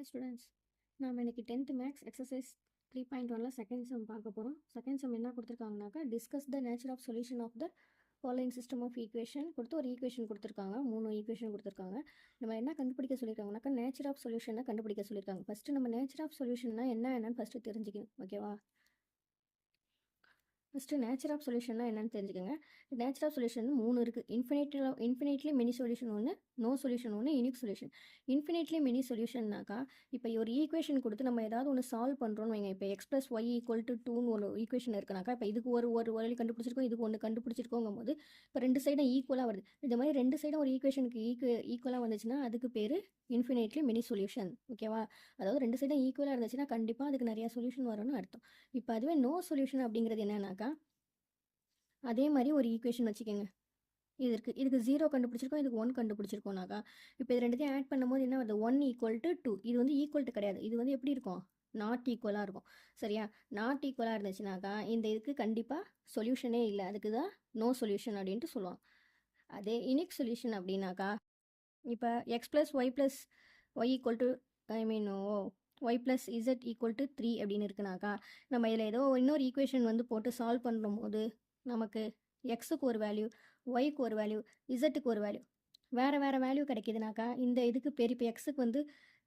Hi students, நாம் இன்னைக்கு 10th max exercise 3.1ல செகண்ட் சம் பார்க்க போகிறோம். செகண்ட் சம் என்ன கொடுத்துருக்காங்கனாக்கா discuss the nature of solution of the following system of equation கொடுத்து ஒரு ஈக்குவேஷன் கொடுத்துருக்காங்க. 3 ஈக்குவேஷன் கொடுத்துருக்காங்க. நம்ம என்ன கண்டுபிடிக்க சொல்லியிருக்காங்கனாக்கா நேச்சர் ஆஃப் சொல்யூஷனை கண்டுபிடிக்க சொல்லியிருக்காங்க. ஃபஸ்ட்டு நம்ம நேச்சர் ஆஃப் சொல்யூஷன்னா என்னன்னு ஃபஸ்ட்டு தெரிஞ்சுக்கணும். ஓகேவா? ஃபஸ்ட்டு நேச்சர் ஆஃப் சொல்யூஷன்னா என்னென்னு தெரிஞ்சுக்கோங்க. நேச்சர் ஆஃப் சொல்யூஷன் 3 இருக்குது. இன்ஃபினிட்லி மினி சொல்யூஷன் ஒன்று, நோ சொல்யூஷன் ஒன்று, யூனிக் சொல்யூஷன். இன்ஃபினிட்லி மினி சொல்யூஷன்னாக்கா இப்போ ஒரு ஈக்குவேஷன் கொடுத்து நம்ம ஏதாவது ஒன்று சால்வ் பண்ணுறோன்னு வைங்க. இப்போ x + y = 2ன்னு ஒரு ஈக்குவேஷன் இருக்குனாக்கா இப்போ இதுக்கு ஒரு வழி கண்டுபிடிச்சிருக்கோம், இதுக்கு ஒன்று கண்டுபிடிச்சிருக்கோங்கும் போது இப்போ 2 சைடும் ஈக்குவலாக வருது. இந்த மாதிரி 2 சைடும் ஒரு ஈக்குவேஷனுக்கு ஈக்குவலாக வந்துச்சுன்னா அதுக்கு பேர் இன்ஃபினிட்லி மினி சொல்யூஷன். ஓகேவா? அதாவது 2 சைடும் ஈக்குவலாக இருந்துச்சுன்னா கண்டிப்பாக அதுக்கு நிறையா சொல்யூஷன் வரும்னு அர்த்தம். இப்போ அதுவே நோ சொல்யூஷன் அப்படிங்கிறது என்னன்னாக்கா அதே மாதிரி ஒரு ஈக்குவேஷன் வச்சுக்கோங்க. இதுக்கு 0 கண்டுபிடிச்சிருக்கோம், இதுக்கு 1 கண்டுபிடிச்சிருக்கோம்னாக்கா இப்போ இது ரெண்டுத்தையும் ஆட் பண்ணும்போது என்ன வருது? 1 = 2. இது வந்து ஈக்குவல் டு கிடையாது. இது வந்து எப்படி இருக்கும்? நாட் ஈக்குவலாக இருக்கும். சரியா? நாட் ஈக்குவலாக இருந்துச்சுனாக்கா இந்த இதுக்கு கண்டிப்பாக சொல்யூஷனே இல்லை. அதுக்கு தான் நோ சொல்யூஷன் அப்படின்ட்டு சொல்லுவாங்க. அதே யூனிக் சொல்யூஷன் அப்படின்னாக்கா இப்போ x + y + y + z = 3 அப்படின்னு இருக்குனாக்கா நம்ம இதில் ஏதோ இன்னொரு ஈக்குவேஷன் வந்து போட்டு சால்வ் பண்ணும்போது நமக்கு எக்ஸுக்கு ஒரு வேல்யூ, ஒய்க்கு ஒரு வேல்யூ, இசட்டுக்கு ஒரு வேல்யூ, வேறு வேல்யூ கிடைக்கிதுனாக்கா இந்த இதுக்கு பேர் இப்போ எக்ஸுக்கு வந்து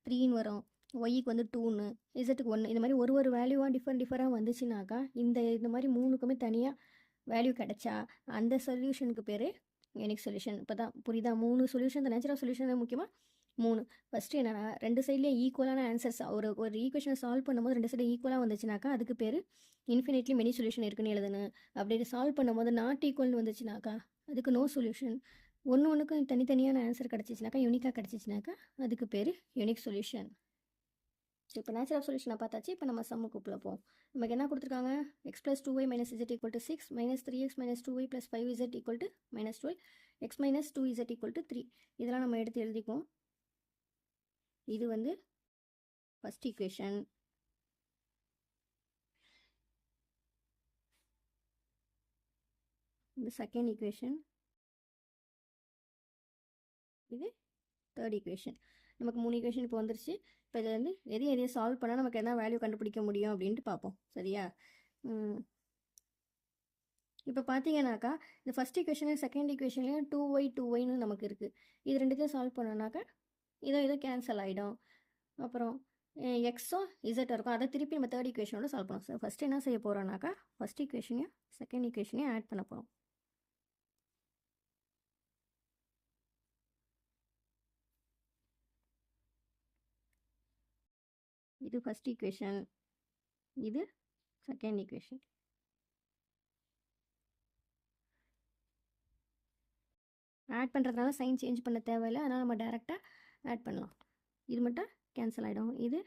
3ன்னு வரும், ஒய்க்கு வந்து 2ன்னு, இசட்டுக்கு 1. இந்த மாதிரி ஒரு வேல்யூவாக டிஃபரெண்டாக வந்துச்சுனாக்கா இந்த மாதிரி 3க்குமே தனியாக வேல்யூ கிடைச்சா அந்த சொல்யூஷனுக்கு பேர் யூனிக் சொல்யூஷன். இப்போ தான் புரியுதா? 3 சொல்யூஷன். இந்த நேச்சுரல் சொல்யூஷன் முக்கியமாக 3. ஃபஸ்ட்டு என்னென்னா 2 சைட்லேயும் ஈக்குவலான ஆன்சர்ஸ் ஒரு ஈக்குவேஷனை சால்வ் பண்ணும்போது 2 சைடு ஈக்குவலாக வந்துச்சுனாக்கா அதுக்கு பேர் இன்ஃபினிட்லி மெனி சொல்யூஷன் இருக்குன்னு எழுதணும். அப்படி சால்வ் பண்ணும்போது நாட் ஈக்குவல்னு வந்துச்சுனாக்கா அதுக்கு நோ சொல்யூஷன். ஒன்றுக்கும் தனித்தனியான ஆன்சர் கிடச்சிச்சினாக்கா யூனிக்காக கிடச்சிச்சினாக்கா அதுக்கு பேர் யூனிக் சொல்யூஷன். ஸோ இப்போ நேச்சுரல் சொல்யூஷனை பார்த்தாச்சு. இப்போ நம்ம சம்முக்கு போவோம். நமக்கு என்ன கொடுத்துருக்காங்க? x + 2y - z = 6, -3x - 2y + 5z = -12, x - 2z = 3. இதெல்லாம் நம்ம எடுத்து எழுதிக்குவோம். இது வந்து ஃபர்ஸ்ட் ஈக்குவேஷன். இது செகண்ட் ஈக்குவேஷன். இது தேர்ட் ஈக்குவேஷன். நமக்கு 3 ஈக்குவேஷன் இப்போ வந்துருச்சு. இப்போ இதில் வந்து எதையும் சால்வ் பண்ணால் நமக்கு என்ன வேல்யூ கண்டுபிடிக்க முடியும் அப்படின்ட்டு பார்ப்போம். சரியா? இப்போ பார்த்தீங்கன்னாக்கா இந்த ஃபஸ்ட் ஈக்குவேஷன்லையும் செகண்ட் ஈக்குவேஷன்லையும் 2y நமக்கு இருக்குது. இது ரெண்டுத்தையும் சால்வ் பண்ணோன்னாக்கா இதோ கேன்சல் ஆகிடும். அப்புறம் எக்ஸும் இசட் இருக்கும். அதை திருப்பி நம்ம தேர்ட் ஈக்குவேஷனோட சால்வ் பண்ணோம். ஸோ ஃபஸ்ட்டு என்ன செய்ய போகிறோம்னாக்கா ஃபஸ்ட் ஈக்குவேஷனையும் செகண்ட் ஈக்குவேஷனையும் ஆட் பண்ண போகிறோம். இது ஃபஸ்ட் ஈக்குவேஷன், இது செகண்ட் ஈக்குவேஷன். ஆட் பண்ணுறதுனால சைன் சேஞ்ச் பண்ண தேவையில்லை. அதனால் நம்ம டேரெக்டாக ஆட் பண்ணலாம். இது மட்டும் கேன்சல் ஆகிடும். இது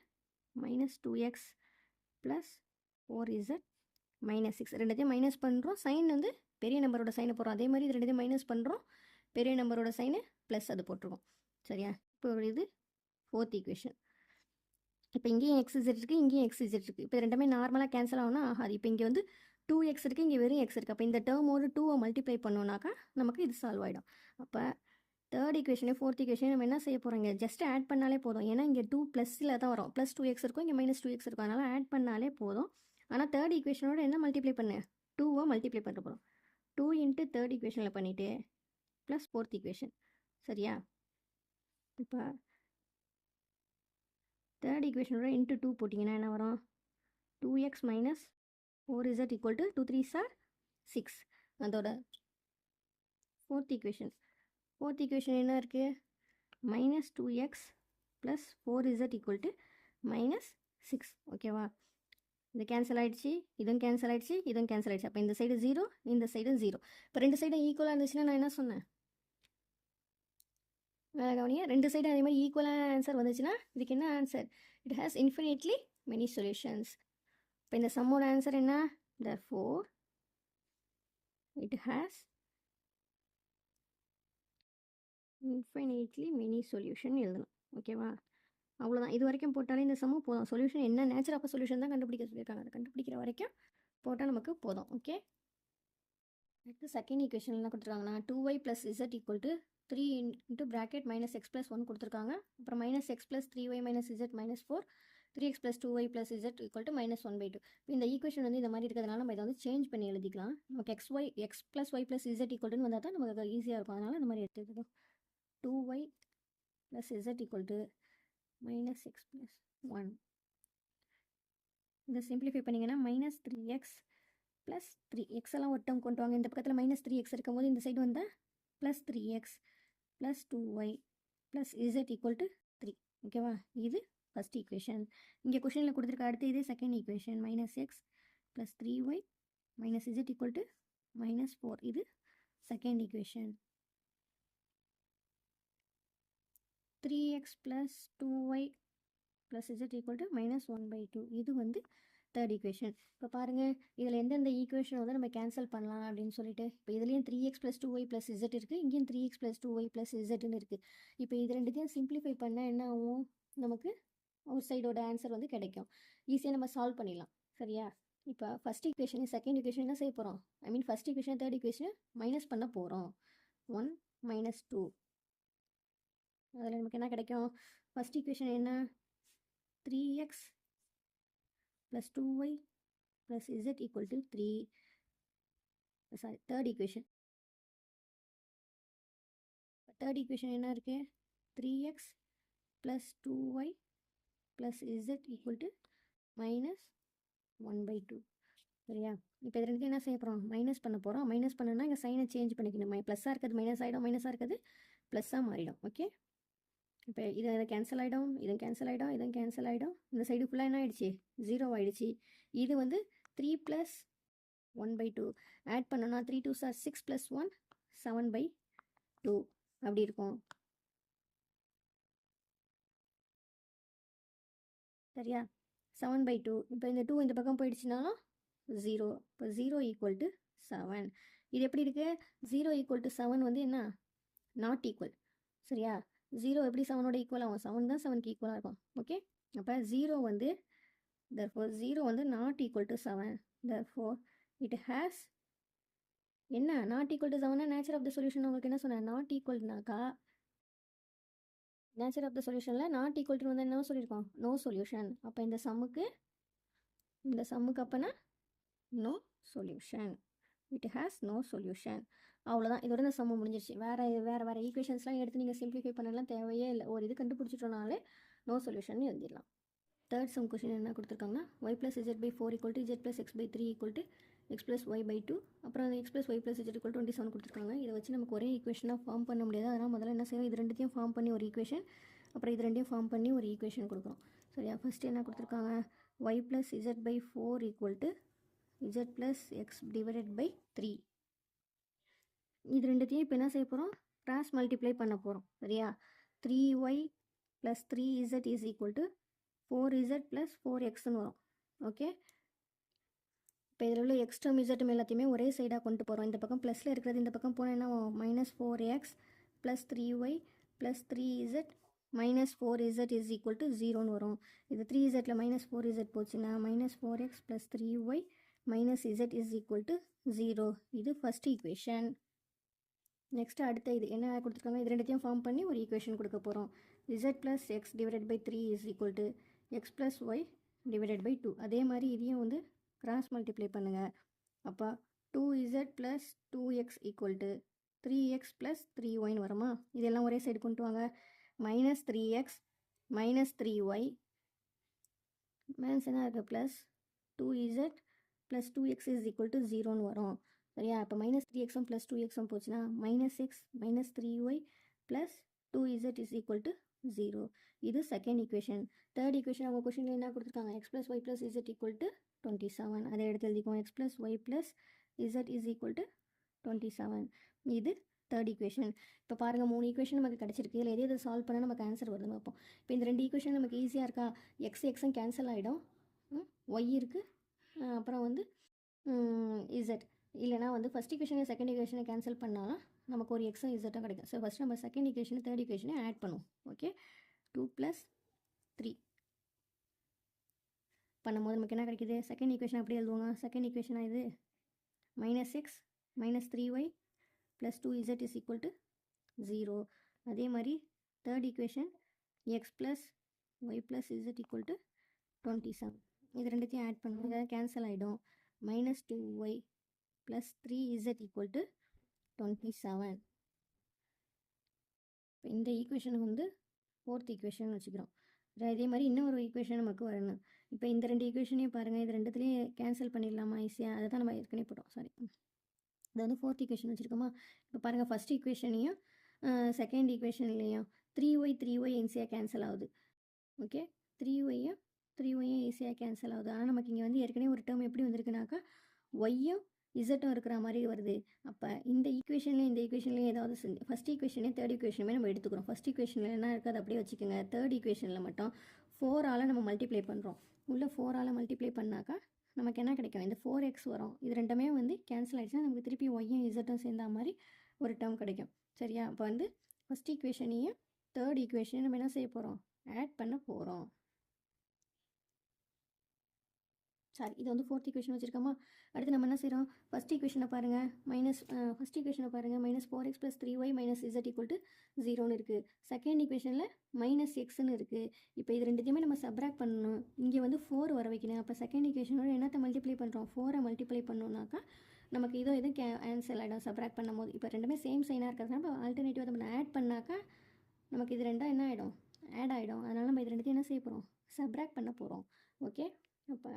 -2x + 4z - 6. ரெண்டுத்தையும் மைனஸ் பண்ணுறோம். சைன் வந்து பெரிய நம்பரோட சைனை போடுறோம். அதே மாதிரி இது ரெண்டுத்தையும் மைனஸ் பண்ணுறோம். பெரிய நம்பரோட சைனு ப்ளஸ் அது போட்டுருவோம். சரியா? இப்போ இது ஃபோர்த் ஈக்குவேஷன். இப்போ இங்கேயும் xz இருக்குது, இங்கேயும் xz இருக்குது. இப்போ ரெண்டுமே நார்மலாக கேன்சல் ஆகும்னா ஆகாது. இப்போ இங்கே வந்து 2x இருக்குது, இங்கே வெறும் x இருக்குது. அப்போ இந்த டேர்மோடு 2 மல்டிப்ளை பண்ணோன்னாக்கா நமக்கு இது சால்வ் ஆகிடும். அப்போ தேர்ட் ஈக்குவேஷனே ஃபோர்த் ஈக்குவேஷன் நம்ம என்ன செய்ய போகிறோங்க? ஜஸ்ட் ஆட் பண்ணாலே போதும். ஏன்னா இங்கே 2 ப்ளஸில் தான் வரும். +2x இருக்கும், இங்கே -2x இருக்கும். அதனால் ஆட் பண்ணாலே போதும். ஆனால் தேர்ட் ஈக்குவேஷனோட என்ன மல்டிப்ளை பண்ணு? 2 மல்டிப்ளை பண்ண போகிறோம். 2 × தேர்ட் ஈக்குவேஷனில் பண்ணிவிட்டு ப்ளஸ் ஃபோர்த் ஈக்குவேஷன். சரியா? இப்போ தேர்ட் ஈக்குவேஷனோட × 2 போட்டிங்கன்னா என்ன வரும்? 2x - 4z = 2 3s are 6. அதோட ஃபோர்த் ஈக்குவேஷன். ஃபோர்த் ஈக்குவேஷன் என்ன இருக்குது? -2x + 4z = -6. ஓகேவா? இது கேன்சல் ஆகிடுச்சு, இதுவும் கேன்சல் ஆகிடுச்சு, இதுவும் கேன்சல் ஆகிடுச்சு. அப்போ இந்த சைடு 0, இந்த சைடும் 0. இப்போ 2 சைடும் ஈக்குவலாக இருந்துச்சுன்னா நான் என்ன சொன்னேன்? கவனிங்க, 2 சைடும் அதே மாதிரி ஈக்குவலான ஆன்சர் வந்துச்சுன்னா இதுக்கு என்ன answer? It has infinitely many solutions. இப்போ இந்த சம்மோட ஆன்சர் என்ன? therefore it has infinitely many solution எழுதணும். ஓகேவா? அவ்வளோதான். இது வரைக்கும் போட்டாலே இந்த சம்மு போதும். சொல்யூஷன் என்ன நேச்சர் ஆஃப் சொல்யூஷன் தான் கண்டுபிடிக்க சொல்லியிருக்காங்க. அதை கண்டுபிடிக்கிற வரைக்கும் போட்டால் நமக்கு போதும். ஓகே. அடுத்து செகண்ட் ஈக்குவேஷன் என்ன கொடுத்துருக்காங்கன்னா 2y + z = 3 into bracket minus X plus 1 கொடுத்துருக்காங்க. அப்புறம் minus X plus 3y minus Z minus 4 3x plus 2y plus z equal to minus 1/2. இப்போ இந்த ஈக்குவேஷன் வந்து இந்த மாதிரி இருக்கிறதுனால நம்ம இதை வந்து சேஞ்ச் பண்ணி எழுதிக்கலாம். நமக்கு x plus y plus z ஈக்குவல்ட்டுன்னு வந்தால் தான் நமக்கு ஈஸியாக இருக்கும். அதனால் இந்த மாதிரி எடுத்துக்கிட்டோம். 2y plus z equal to minus X plus 1. இதை சிம்பிளிஃபை பண்ணிங்கன்னா மைனஸ் 3x ப்ளஸ் 3 எக்ஸ் எல்லாம் ஒரு டேர்ம் கொண்டு வாங்க. இந்த பக்கத்தில் மைனஸ் 3x இருக்கும் போது இந்த சைடு வந்தால் plus 3x plus 2y plus z equal to 3. ஓகேவா? இது ஃபஸ்ட் ஈக்குவேஷன். இங்கே கொஷனில் கொடுத்துருக்க அடுத்து இது second equation. Minus X plus 3y minus Z equal to minus 4. இது second equation. 3x plus 2y plus z equal to minus 1/2. இது வந்து third equation. இப்போ பாருங்கள், இதில் எந்தெந்த ஈக்குவேஷன் வந்து நம்ம கேன்சல் பண்ணலாம் அப்படின்னு சொல்லிட்டு, இப்போ இதுலேயும் 3x plus 2y plus Z இருக்குது, இங்கேயும் 3x ப்ளஸ் 2y ப்ளஸ் இசட்னு இருக்குது. இப்போ இது ரெண்டுத்தையும் சிம்பிளிஃபை பண்ணால் என்ன ஆகும்? நமக்கு ஒரு சைடோட ஆன்சர் வந்து கிடைக்கும். ஈஸியாக நம்ம சால்வ் பண்ணிடலாம். சரியா? இப்போ ஃபஸ்ட் ஈக்குவேஷன் செகண்ட் ஈக்குவேஷன் என்ன செய்ய போகிறோம்? ஐ மீன் ஃபஸ்ட் ஈக்குவேஷன் தேர்ட் ஈக்குவேஷனை மைனஸ் பண்ண போகிறோம். 1 மைனஸ் 2. அதில் நமக்கு என்ன கிடைக்கும்? ஃபஸ்ட் ஈக்குவேஷன் என்ன? 3x plus 2y plus z equal to 3. Sorry, third equation. Third equation என்ன இருக்குது? 3x plus 2y plus z equal to minus 1/2. சரியா? இப்போ இது ரெண்டுத்தையும் என்ன செய்ய போகிறோம்? மைனஸ் பண்ண போகிறோம். மைனஸ் பண்ணணும்னா இங்கே சைனை சேஞ்ச் பண்ணிக்கணும். ப்ளஸ்ஸாக இருக்கிறது மைனஸ் ஆகிடும், மைனஸாக இருக்கிறது ப்ளஸ்ஸாக மாறிடும். ஓகே, இப்போ இதை கேன்சல் ஆகிடும், இதுவும் கேன்சல் ஆகிடும், இதுவும் கேன்சல் ஆகிடும். இந்த சைடு ஃபுல்லாக என்ன ஆகிடுச்சு? 0 ஆகிடுச்சு. இது வந்து 3 ப்ளஸ் 1/2 ஆட் பண்ணோன்னா 3 2s are 6 ப்ளஸ் 1 7/2 அப்படி இருக்கும். சரியா? 7/2. இப்போ இந்த 2 இந்த பக்கம் போயிடுச்சுனாலும் 0. இப்போ 0 ஈக்குவல் டு 7. இது எப்படி இருக்குது? 0 ஈக்குவல் டு 7 வந்து என்ன? Not equal. சரியா? 0 எப்படி 7ஓட ஈக்குவல் ஆகும்? 7 தான் 7க்கு ஈக்குவலாக இருக்கும். ஓகே, அப்போ 0 வந்து therefore 0 வந்து not equal to 7. therefore it has என்ன? Not equal to 7. Nature of the solution உங்களுக்கு என்ன சொன்னேன்? நாட் ஈக்குவல்னாக்கா நேச்சர் ஆஃப் த சொல்யூஷனில் நாட் ஈக்குவல் டு வந்து என்ன சொல்லியிருக்கோம்? No solution. அப்போ இந்த சம்முக்கு அப்போனா no solution. It has no solution. அவ்வளோதான். இதோட இந்த சம்மு முடிஞ்சிருச்சு. வேறு ஈக்குவேஷன்ஸ்லாம் எடுத்து நீங்கள் சிம்பிளிஃபை பண்ணலாம் தேவையே இல்லை. ஒரு இது கண்டுபிடிச்சிட்டோனாலே நோ சொல்யூஷன் எழுதிடலாம். தேர்ட் சம் கொஷின் என்ன கொடுத்துருக்காங்கன்னா, y plus z by 4 equal to z plus x by 3 equal to x plus y by 2. அப்புறம் x plus y plus z equal 27 கொடுத்துருக்காங்க. இதை வச்சு நமக்கு ஒரே ஈக்குவேஷனாக ஃபார்ம் பண்ண முடியாது. அதனால் முதல்ல என்ன செய்யணும்? இது ரெண்டுத்தையும் ஃபார்ம் பண்ணி ஒரு ஈக்குவேஷன், அப்புறம் இது ரெண்டையும் ஃபார்ம் பண்ணி ஒரு ஈக்குவேஷன் கொடுக்குறோம். சரியா? ஃபஸ்ட்டு என்ன கொடுத்துருக்காங்க? y plus z by 4 equal to z plus x divided by 3. இது ரெண்டுத்தையும் இப்போ என்ன செய்ய போகிறோம்? கிராஸ் மல்டிப்ளை பண்ண போகிறோம். சரியா? 3y plus 3z is equal to 4z plus 4xன்னு வரும். ஓகே, இப்போ இதில் உள்ள எக்ஸ் டேர்ம் இசட் எல்லாத்தையுமே ஒரே சைடாக கொண்டு போகிறோம். இந்த பக்கம் ப்ளஸில் இருக்கிறது இந்த பக்கம் போனால் என்ன minus 4x plus 3y plus 3z minus 4z is equal to 0ன்னு வரும். இது 3zல மைனஸ் 4z போச்சுன்னா minus 4x plus 3y minus z is equal to 0. இது ஃபஸ்ட் ஈக்குவேஷன். நெக்ஸ்ட்டு அடுத்த இது என்ன கொடுத்துருக்காங்க? இது ரெண்டுத்தையும் ஃபார்ம் பண்ணி ஒரு ஈக்குவேஷன் கொடுக்க போகிறோம். z plus x divided by 3 is equal to x plus y divided by 2. அதே மாதிரி இதையும் வந்து கிராஸ் மல்டிப்ளை பண்ணுங்கள். அப்போ 2z plus 2x equal to 3x plus 3yன்னு வருமா? இதெல்லாம் ஒரே சைடு கொண்டு வாங்க. Minus 3x minus 3y minus என்ன இருக்குது? Plus 2z plus 2x is equal to 0ன்னு வரும். சரியா? இப்போ மைனஸ் 3xம் ப்ளஸ் 2xம் போச்சுன்னா minus x minus 3y plus 2z is equal to 0. இது செகண்ட் ஈக்குவேஷன். தேர்ட் ஈக்குவேஷன் அவங்க கொஷினில் என்ன கொடுத்துருக்காங்க? X plus y plus z equal to 27. அதை எடுத்து எழுதிக்குவோம். X plus y plus z is equal to 27. இது தேர்ட் ஈக்குவேஷன். இப்போ பாருங்கள், 3 ஈக்குவேஷன் நமக்கு கிடச்சிருக்கு. இதில் எது சால்வ் பண்ணால் நமக்கு ஆன்சர் வருதுன்னு பார்ப்போம். இப்போ இந்த 2 ஈக்குவேஷன் நமக்கு ஈஸியாக இருக்கா? எக்ஸும் கேன்சல் ஆகிடும், ஒய் இருக்குது, அப்புறம் வந்து இசட் இல்லைனா வந்து ஃபஸ்ட் ஈக்குவேஷனை செகண்ட் ஈக்குவேஷனை கேன்சல் பண்ணாலும் நமக்கு ஒரு எக்ஸும் இசட்டும் கிடைக்கும். ஸோ ஃபஸ்ட் நம்ம செகண்ட் ஈக்குவேஷன் தேர்ட் ஈக்குவேஷனை ஆட் பண்ணுவோம். ஓகே, 2 + 3 பண்ணும்போது நமக்கு என்ன கிடைக்கிது? செகண்ட் ஈக்குவேஷன் அப்படி எழுதுவாங்க. செகண்ட் ஈக்குவேஷனாக இது -x -3y + 2z = 0. அதே மாதிரி third equation x plus y plus z equal to 27. இது ரெண்டுத்தையும் ஆட் பண்ணுங்க, கேன்சல் ஆகிடும். -2y plus 3z equal to 27. இப்போ இந்த ஈக்குவேஷனை வந்து ஃபோர்த் ஈக்குவேஷன் வச்சுக்கிறோம். இதே மாதிரி இன்னொரு ஈக்குவேஷன் நமக்கு வரணும். இப்போ இந்த ரெண்டு ஈக்குவேஷனையும் பாருங்கள், இது ரெண்டுத்துலேயும் கேன்சல் பண்ணிடலாமா ஈஸியாக? அதை தான் நம்ம ஏற்கனவே போட்டோம். சாரி, இது வந்து ஃபோர்த் ஈக்குவேஷன் வச்சுருக்கோமா? இப்போ பாருங்கள், ஃபஸ்ட் ஈக்குவேஷனையும் செகண்ட் ஈக்குவேஷன்லேயும் 3y ஈஸியாக கேன்சல் ஆகுது. ஓகே, 3yயும் ஈஸியாக கேன்சல் ஆகுது. ஆனால் நமக்கு இங்கே வந்து ஏற்கனவே ஒரு டேர்ம் எப்படி வந்திருக்குனாக்கா ஒய்யும் இசட்டும் இருக்கிற மாதிரி வருது. அப்போ இந்த ஈக்குவேஷன்லேயும் இந்த ஈக்குவேஷன்லேயும் ஏதாவது செஞ்சு ஃபஸ்ட் ஈக்குவேஷனே தேர்ட் ஈக்குவேஷனுமே நம்ம எடுத்துக்கிறோம். ஃபஸ்ட் ஈக்குவேஷனில் என்ன இருக்குது அதை அப்படியே வச்சுக்கோங்க. தேர்ட் ஈக்குவேஷனில் மட்டும் 4ஆல் நம்ம மல்டிப்ளை பண்ணுறோம். உள்ளே 4ஆல் மல்டிப்ளை பண்ணாக்கா நமக்கு என்ன கிடைக்கும்? இந்த 4x வரும். இது ரெண்டுமே வந்து கேன்சல் ஆகிடுச்சுன்னா நமக்கு திருப்பி ஒய்யும் இசட்டும் சேர்ந்த மாதிரி ஒரு டேர்ம் கிடைக்கும். சரியா? அப்போ வந்து ஃபஸ்ட் ஈக்குவேஷனையும் தேர்ட் ஈக்குவேஷனையும் நம்ம என்ன செய்ய போகிறோம்? ஆட் பண்ண போகிறோம். சாரி, இது வந்து ஃபோர்த் ஈக்குவேஷன் வச்சுருக்கோமா? அடுத்து நம்ம என்ன செய்கிறோம்? ஃபஸ்ட் ஈக்குவேஷனை பாருங்கள், ஃபஸ்ட் ஈக்குவேஷனை பாருங்கள், -4x + 3y - z = 0ன்னு இருக்குது. செகண்ட் ஈக்குவேஷனில் -xன்னு இருக்குது. இப்போ இது ரெண்டுத்தையுமே நம்ம சப்ராக்ட் பண்ணணும். இங்கே வந்து 4 வர வைக்கணும். அப்போ செகண்ட் ஈக்குவேஷனோட என்னத்தை மல்டிப்ளை பண்ணுறோம்? 4 மல்டிப்ளை பண்ணோம்னாக்கா நமக்கு இதுவும் ஆன்சர் ஆகிடும் சப்ராக்ட் பண்ணும் போது. இப்போ ரெண்டுமே சேம் சைனாக இருக்கிறதுனால இப்போ ஆல்டர்னேட்டிவாக நம்ம ஆட் பண்ணாக்கா நமக்கு இது ரெண்டாக என்ன ஆகிடும்? ஆட் ஆகிடும். அதனால் நம்ம இது ரெண்டுத்தையும் என்ன செய்ய போகிறோம்? சப்ராக்ட் பண்ண போகிறோம். ஓகே, அப்போ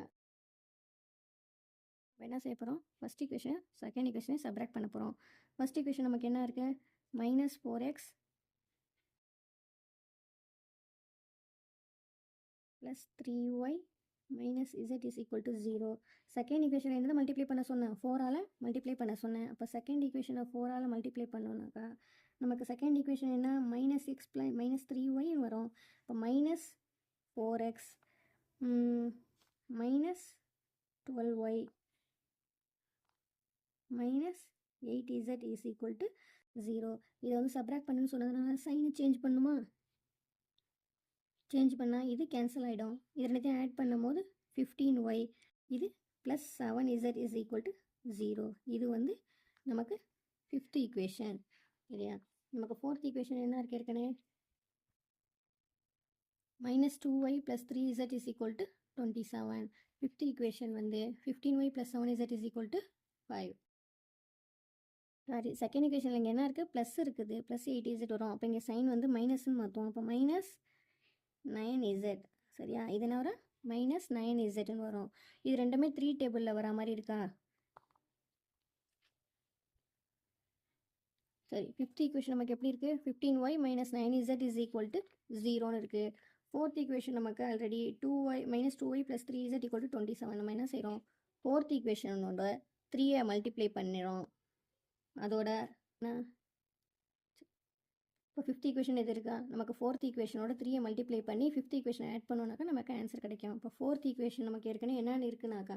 என்ன செய்ய போகிறோம்? ஃபஸ்ட் ஈக்குவேஷன் செகண்ட் ஈக்குவேஷனை சப்ராக்ட் பண்ண போகிறோம். ஃபஸ்ட் ஈக்குவேஷன் நமக்கு என்ன இருக்குது? -4x + 3y - z = 0. Second equation என்ன மல்டிப்ளை பண்ண சொன்னேன்? 4ஆல் மல்டிப்ளை பண்ண சொன்னேன். அப்போ செகண்ட் ஈக்குவேஷனை 4ஆல் மல்டிப்ளை பண்ணோம்னாக்கா நமக்கு செகண்ட் ஈக்குவேஷன் என்ன? -x + -3y வரும். இப்போ -4x -12y -8z = 0. இதை வந்து சப்ராக்ட் பண்ணுன்னு சொன்னதுனால சைனை சேஞ்ச் பண்ணுமா? சேஞ்ச் பண்ணால் இது கேன்சல் ஆகிடும். இது ரெண்டுத்தையும் ஆட் பண்ணும் போது 15y, இது +7z = 0. இது வந்து நமக்கு ஃபிஃப்த் ஈக்குவேஷன். இல்லையா? நமக்கு ஃபோர்த் ஈக்குவேஷன் என்ன இருக்குது? ஏற்கனவே -2y + 3z = 27. ஃபிஃப்த் ஈக்குவேஷன் வந்து 15y + 7z = 5. சாரி, செகண்ட் ஈக்குவேஷனில் இங்கே என்ன இருக்குது? ப்ளஸ் இருக்குது, +8z வரும். அப்போ இங்கே சைன் வந்து மைனஸ்ன்னு மாற்றுவோம். அப்போ -9z. சரியா? இது என்ன வரும்? -9zன்னு வரும். இது ரெண்டுமே 3 டேபிளில் வர மாதிரி இருக்கா? சரி, ஃபிஃப்த் ஈக்குவேஷன் நமக்கு எப்படி இருக்குது? 15y - 9z = 0ன்னு இருக்குது. ஃபோர்த் ஈக்குவேஷன் நமக்கு ஆல்ரெடி -2y + 3z = 27. நம்ம என்ன செய்கிறோம்? ஃபோர்த் ஈக்குவேஷனோட 3ஐ மல்டிப்ளை பண்ணிடும். அதோட இப்போ ஃபிஃப்த் ஈக்குவேஷன் எது இருக்கா? நமக்கு ஃபோர்த் ஈக்குவேஷனோட 3ஐ மல்டிப்ளை பண்ணி ஃபிஃப்த் ஈக்குவேஷன் ஆட் பண்ணோம்னாக்கா நமக்கு ஆன்சர் கிடைக்கும். இப்போ ஃபோர்த் ஈக்குவேஷன் நமக்கு ஏற்கனவே என்னென்னு இருக்குனாக்கா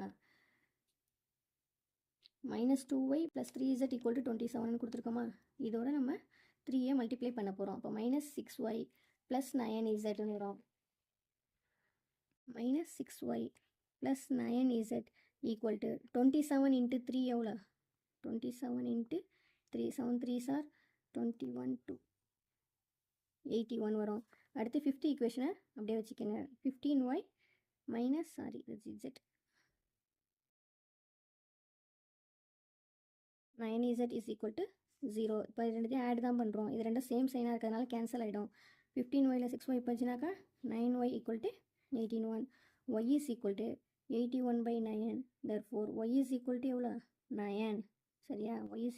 -2y + 3z = 27ன்னு கொடுத்துருக்கோமா? இதோட நம்ம 3ஐ மல்டிப்ளை பண்ண போகிறோம். அப்போ -6y + 9zன்னு வரும். -6y + 9z = 27 × 3 எவ்வளோ? 27 × 3 7 3s are 21 to 81 வரும். அடுத்து ஃபிஃப்த் ஈக்குவேஷனை அப்படியே வச்சுக்கோங்க. 15y z 9z = 0. இப்போ இது ரெண்டுத்தையும் ஆட் தான் பண்ணுறோம். இது ரெண்டும் சேம் சைனாக இருக்கிறதுனால கேன்சல் ஆகிடும். 15y 6y போச்சுனாக்கா 9y = 81. y = 81/9. therefore y = எவ்வளோ? 9. சரியா? y =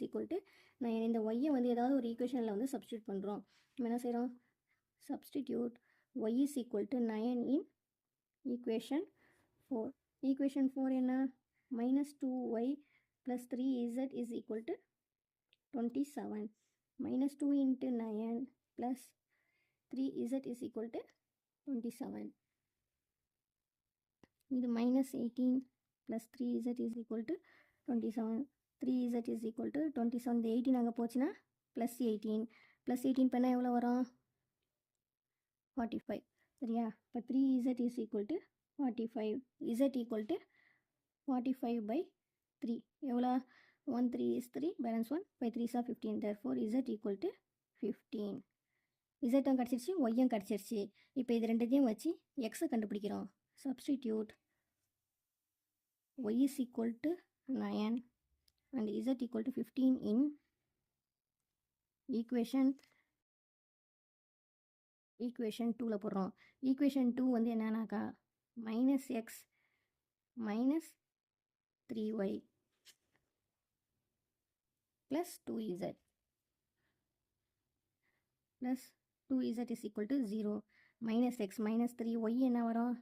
9. இந்த ஒய்யை வந்து ஏதாவது ஒரு ஈக்குவேஷனில் வந்து சப்ஸ்டியூட் பண்ணுறோம். நம்ம என்ன செய்கிறோம்? Substitute y = 9 in equation 4. Equation 4 என்ன? -2y + 3z = 27. -2 × 9 + 3z = 27. இது -18 + 3z = 27. 3z = 27. இந்த 18 அங்கே போச்சுன்னா +18. +18 பண்ணால் எவ்வளோ வரும்? 45. சரியா? இப்போ 3z = 45. z = 45/3. எவ்வளோ? 1 3 is 3, balance 1, 5 3s are 15. therefore z = 15. இசட்டும் கிடச்சிருச்சு, ஒய்யும் கிடச்சிருச்சு. இப்போ இது ரெண்டுத்தையும் வச்சு எக்ஸை கண்டுபிடிக்கிறோம். Substitute y is equal to 9 and z equal to 15 in equation 2ல போடுறோம். ஈக்குவேஷன் 2 வந்து என்னன்னாக்கா -x minus 3y plus 2z plus 2z is equal to 0 minus x minus 3y என்ன வரும்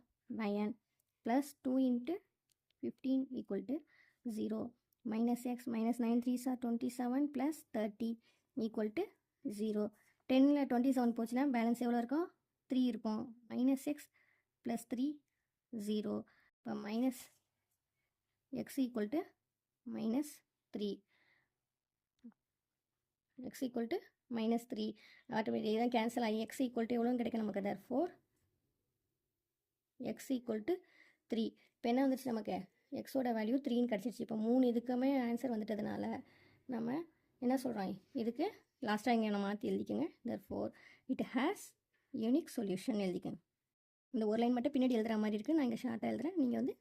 9 plus 2 into 15 equal to 0 minus x minus 9 3s are 27 plus 30 equal to 0. 10ல் 27 போச்சுன்னா balance எவ்வளோ இருக்கும் 3 இருக்கும். minus x plus 3 0. இப்போ minus x equal to minus 3. x equal to minus 3. Automatic இதான் cancel ஆகி x equal to எவ்வளோன்னு கிடைக்கும் நமக்கு. therefore x equal to 3. இப்போ என்ன வந்துச்சு நமக்கு எக்ஸோட வேல்யூ 3ன்னு கிடச்சிருச்சு. இப்போ 3 இதுக்குமே ஆன்சர் வந்துட்டதுனால நம்ம என்ன சொல்கிறோம், இதுக்கு லாஸ்ட்டாக இங்கே நம்ம மாற்றி எழுதிக்கோங்க. therefore it has unique solution எழுதிக்கோங்க. இந்த ஒரு லைன் மட்டும் பின்னாடி எழுதுகிற மாதிரி இருக்குது, நான் இங்கே ஷார்ட்டாக எழுதுகிறேன், நீங்கள் வந்து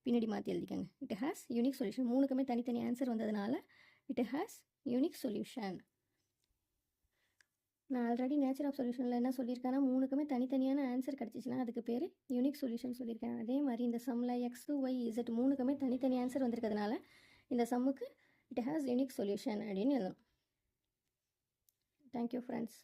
பின்னாடி மாற்றி எழுதிக்கோங்க. it has unique solution. 3க்குமே தனித்தனி ஆன்சர் வந்ததுனால it has unique solution. நான் ஆல்ரெடி நேச்சர் ஆஃப் சொல்யூஷனில் என்ன சொல்லியிருக்கேன்னா 3க்குமே தனித்தனியான ஆன்சர் கிடச்சிச்சின்னா அதுக்கு பேர் யூனிக் சொல்யூஷன் சொல்லியிருக்கேன். அதே மாதிரி இந்த சம்மில் x, y, z 3க்குமே தனித்தனி ஆன்சர் வந்திருக்கிறதுனால இந்த சம்முக்கு இட் ஹேஸ் யூனிக் சொல்யூஷன் அப்படின்னு எழுதணும். Thank you friends.